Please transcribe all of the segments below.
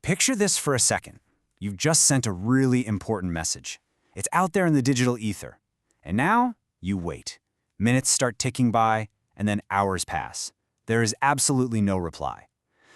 Picture this for a second. You've just sent a really important message. It's out there in the digital ether. And now, you wait. Minutes start ticking by, and then hours pass. There is absolutely no reply.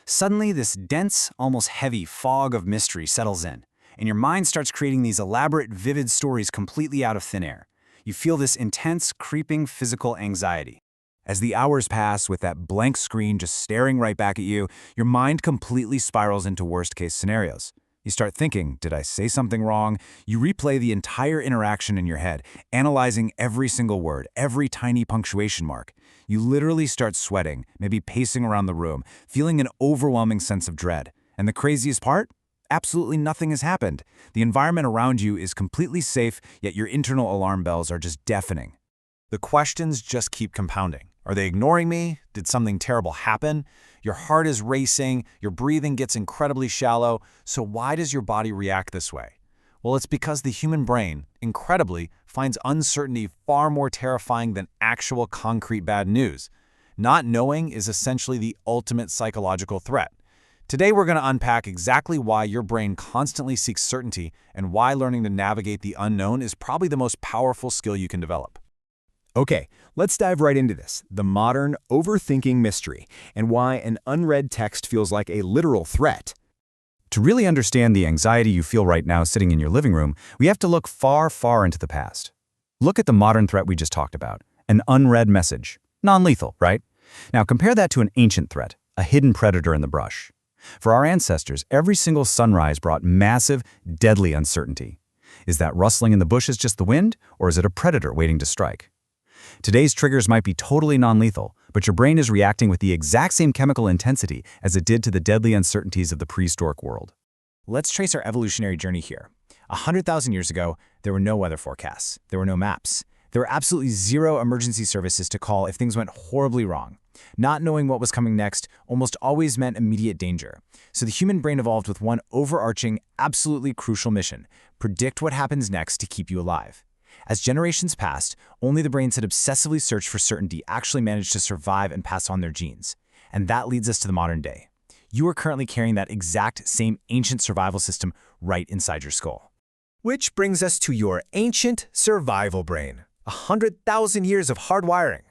Suddenly, this dense, almost heavy fog of mystery settles in, and your mind starts creating these elaborate, vivid stories completely out of thin air. You feel this intense, creeping physical anxiety. As the hours pass with that blank screen just staring right back at you, your mind completely spirals into worst-case scenarios. You start thinking, did I say something wrong? You replay the entire interaction in your head, analyzing every single word, every tiny punctuation mark. You literally start sweating, maybe pacing around the room, feeling an overwhelming sense of dread. And the craziest part? Absolutely nothing has happened. The environment around you is completely safe, yet your internal alarm bells are just deafening. The questions just keep compounding. Are they ignoring me? Did something terrible happen? Your heart is racing, your breathing gets incredibly shallow, so why does your body react this way? Well, it's because the human brain, incredibly, finds uncertainty far more terrifying than actual concrete bad news. Not knowing is essentially the ultimate psychological threat. Today we're going to unpack exactly why your brain constantly seeks certainty and why learning to navigate the unknown is probably the most powerful skill you can develop. Okay, let's dive right into this, the modern overthinking mystery, and why an unread text feels like a literal threat. To really understand the anxiety you feel right now sitting in your living room, we have to look far, far into the past. Look at the modern threat we just talked about, an unread message. Non-lethal, right? Now compare that to an ancient threat, a hidden predator in the brush. For our ancestors, every single sunrise brought massive, deadly uncertainty. Is that rustling in the bushes just the wind, or is it a predator waiting to strike? Today's triggers might be totally non-lethal, but your brain is reacting with the exact same chemical intensity as it did to the deadly uncertainties of the prehistoric world. Let's trace our evolutionary journey here. 100,000 years ago, there were no weather forecasts. There were no maps. There were absolutely zero emergency services to call if things went horribly wrong. Not knowing what was coming next almost always meant immediate danger. So the human brain evolved with one overarching, absolutely crucial mission: predict what happens next to keep you alive. As generations passed, only the brains that obsessively searched for certainty actually managed to survive and pass on their genes. And that leads us to the modern day. You are currently carrying that exact same ancient survival system right inside your skull. Which brings us to your ancient survival brain. 100,000 years of hardwiring.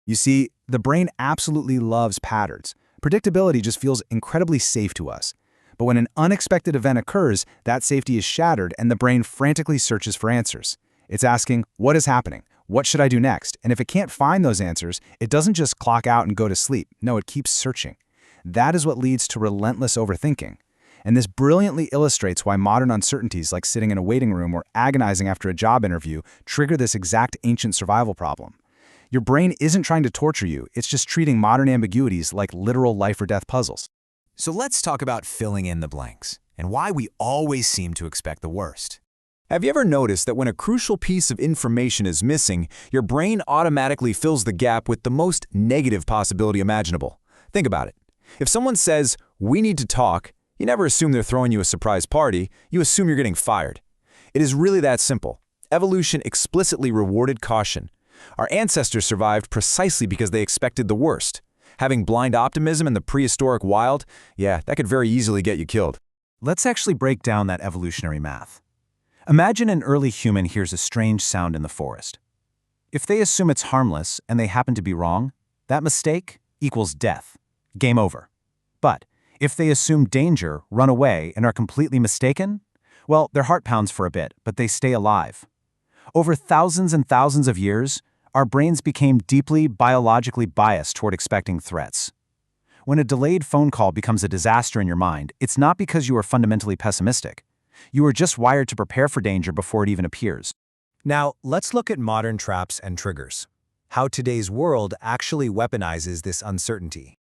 You see, the brain absolutely loves patterns. Predictability just feels incredibly safe to us. But when an unexpected event occurs, that safety is shattered and the brain frantically searches for answers. It's asking, what is happening? What should I do next? And if it can't find those answers, it doesn't just clock out and go to sleep. No, it keeps searching. That is what leads to relentless overthinking. And this brilliantly illustrates why modern uncertainties like sitting in a waiting room or agonizing after a job interview trigger this exact ancient survival problem. Your brain isn't trying to torture you, it's just treating modern ambiguities like literal life or death puzzles. So let's talk about filling in the blanks and why we always seem to expect the worst. Have you ever noticed that when a crucial piece of information is missing, your brain automatically fills the gap with the most negative possibility imaginable? Think about it. If someone says, "We need to talk," you never assume they're throwing you a surprise party, you assume you're getting fired. It is really that simple. Evolution explicitly rewarded caution. Our ancestors survived precisely because they expected the worst. Having blind optimism in the prehistoric wild, yeah, that could very easily get you killed. Let's actually break down that evolutionary math. Imagine an early human hears a strange sound in the forest. If they assume it's harmless and they happen to be wrong, that mistake equals death. Game over. But if they assume danger, run away, and are completely mistaken, well, their heart pounds for a bit, but they stay alive. Over thousands and thousands of years, our brains became deeply biologically biased toward expecting threats. When a delayed phone call becomes a disaster in your mind, it's not because you are fundamentally pessimistic. You are just wired to prepare for danger before it even appears. Now, let's look at modern traps and triggers. How today's world actually weaponizes this uncertainty.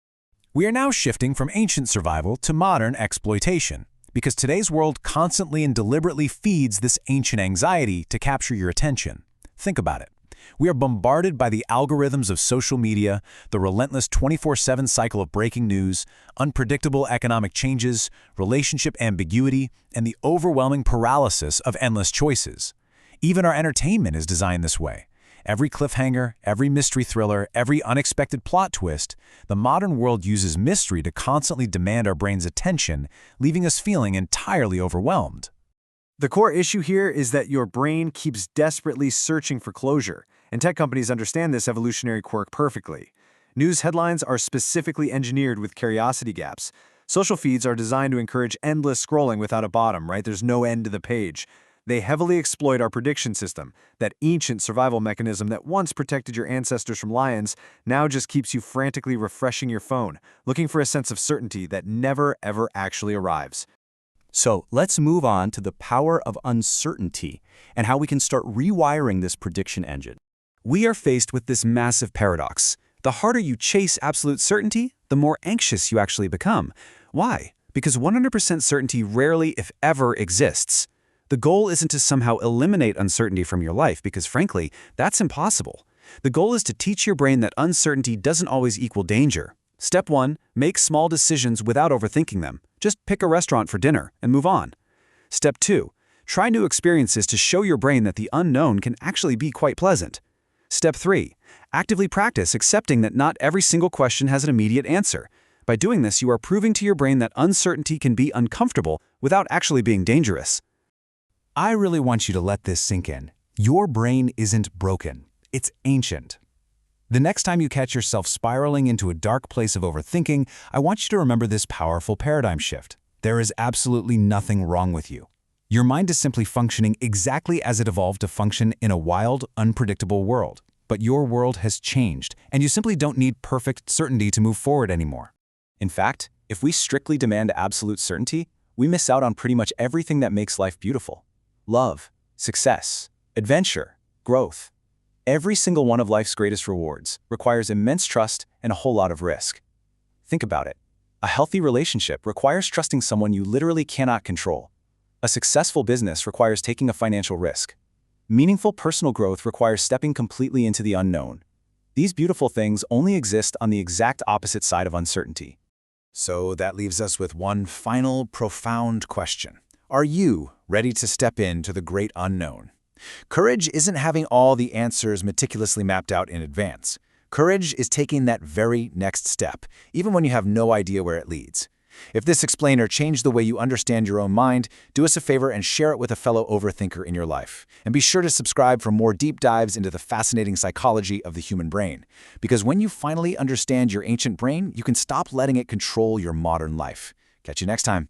We are now shifting from ancient survival to modern exploitation, because today's world constantly and deliberately feeds this ancient anxiety to capture your attention. Think about it. We are bombarded by the algorithms of social media, the relentless 24/7 cycle of breaking news, unpredictable economic changes, relationship ambiguity, and the overwhelming paralysis of endless choices. Even our entertainment is designed this way. Every cliffhanger, every mystery thriller, every unexpected plot twist, the modern world uses mystery to constantly demand our brain's attention, leaving us feeling entirely overwhelmed. The core issue here is that your brain keeps desperately searching for closure, and tech companies understand this evolutionary quirk perfectly. News headlines are specifically engineered with curiosity gaps. Social feeds are designed to encourage endless scrolling without a bottom, right? There's no end to the page. They heavily exploit our prediction system, that ancient survival mechanism that once protected your ancestors from lions, now just keeps you frantically refreshing your phone, looking for a sense of certainty that never, ever actually arrives. So let's move on to the power of uncertainty and how we can start rewiring this prediction engine. We are faced with this massive paradox. The harder you chase absolute certainty, the more anxious you actually become. Why? Because 100% certainty rarely, if ever, exists. The goal isn't to somehow eliminate uncertainty from your life, because frankly, that's impossible. The goal is to teach your brain that uncertainty doesn't always equal danger. Step 1, make small decisions without overthinking them. Just pick a restaurant for dinner and move on. Step 2, try new experiences to show your brain that the unknown can actually be quite pleasant. Step 3, actively practice accepting that not every single question has an immediate answer. By doing this, you are proving to your brain that uncertainty can be uncomfortable without actually being dangerous. I really want you to let this sink in. Your brain isn't broken. It's ancient. The next time you catch yourself spiraling into a dark place of overthinking, I want you to remember this powerful paradigm shift. There is absolutely nothing wrong with you. Your mind is simply functioning exactly as it evolved to function in a wild, unpredictable world. But your world has changed, and you simply don't need perfect certainty to move forward anymore. In fact, if we strictly demand absolute certainty, we miss out on pretty much everything that makes life beautiful. Love, success, adventure, growth. Every single one of life's greatest rewards requires immense trust and a whole lot of risk. Think about it. A healthy relationship requires trusting someone you literally cannot control. A successful business requires taking a financial risk. Meaningful personal growth requires stepping completely into the unknown. These beautiful things only exist on the exact opposite side of uncertainty. So that leaves us with one final profound question. Are you ready to step into the great unknown? Courage isn't having all the answers meticulously mapped out in advance. Courage is taking that very next step, even when you have no idea where it leads. If this explainer changed the way you understand your own mind, do us a favor and share it with a fellow overthinker in your life. And be sure to subscribe for more deep dives into the fascinating psychology of the human brain. Because when you finally understand your ancient brain, you can stop letting it control your modern life. Catch you next time.